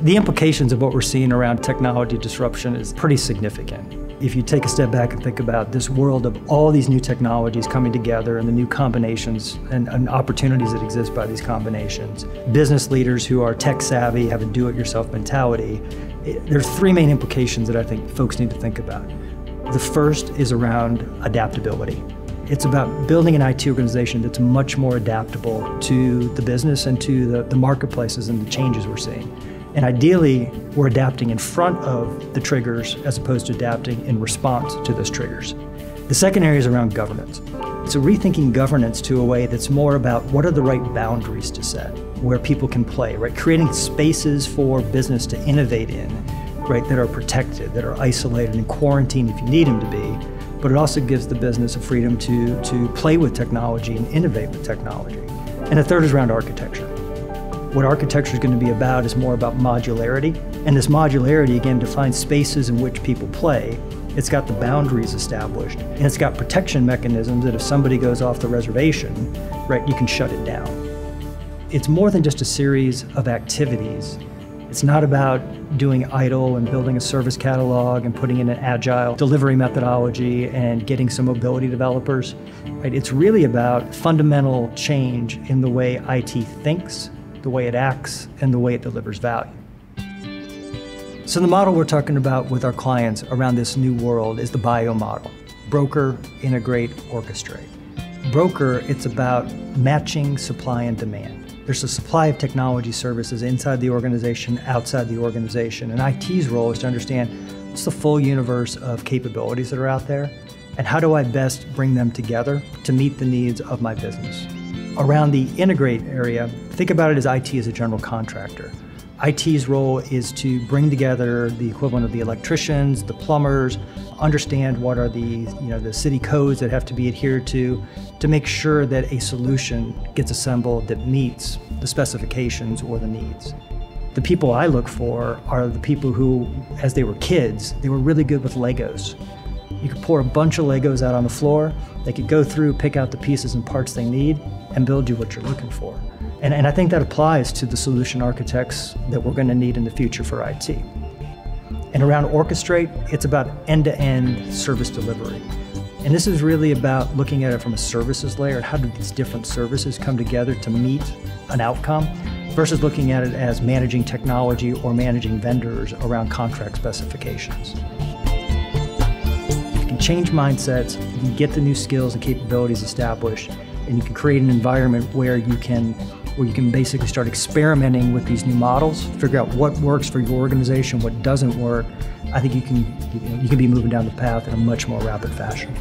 The implications of what we're seeing around technology disruption is pretty significant. If you take a step back and think about this world of all these new technologies coming together and the new combinations and opportunities that exist by these combinations, business leaders who are tech savvy, have a do-it-yourself mentality, there's three main implications that I think folks need to think about. The first is around adaptability. It's about building an IT organization that's much more adaptable to the business and to the marketplaces and the changes we're seeing. And ideally, we're adapting in front of the triggers as opposed to adapting in response to those triggers. The second area is around governance. So rethinking governance to a way that's more about what are the right boundaries to set, where people can play, right? Creating spaces for business to innovate in, right, that are protected, that are isolated and quarantined if you need them to be, but it also gives the business a freedom to play with technology and innovate with technology. And the third is around architecture. What architecture is going to be about is more about modularity, and this modularity again defines spaces in which people play. It's got the boundaries established, and it's got protection mechanisms that if somebody goes off the reservation, right, you can shut it down. It's more than just a series of activities. It's not about doing idle and building a service catalog and putting in an agile delivery methodology and getting some mobility developers. Right? It's really about fundamental change in the way IT thinks, the way it acts, and the way it delivers value. So the model we're talking about with our clients around this new world is the BIO model. Broker, integrate, orchestrate. Broker, it's about matching supply and demand. There's a supply of technology services inside the organization, outside the organization, and IT's role is to understand what's the full universe of capabilities that are out there, and how do I best bring them together to meet the needs of my business. Around the integrate area, think about it as IT as a general contractor. IT's role is to bring together the equivalent of the electricians, the plumbers, understand what are the city codes that have to be adhered to make sure that a solution gets assembled that meets the specifications or the needs. The people I look for are the people who, as they were kids, they were really good with Legos. You could pour a bunch of Legos out on the floor, they could go through, pick out the pieces and parts they need, and build you what you're looking for. And I think that applies to the solution architects that we're going to need in the future for IT. And around orchestrate, it's about end-to-end service delivery. And this is really about looking at it from a services layer, how do these different services come together to meet an outcome, versus looking at it as managing technology or managing vendors around contract specifications. You can change mindsets, you can get the new skills and capabilities established, and you can create an environment where you can basically start experimenting with these new models, figure out what works for your organization, what doesn't work. I think you can be moving down the path in a much more rapid fashion.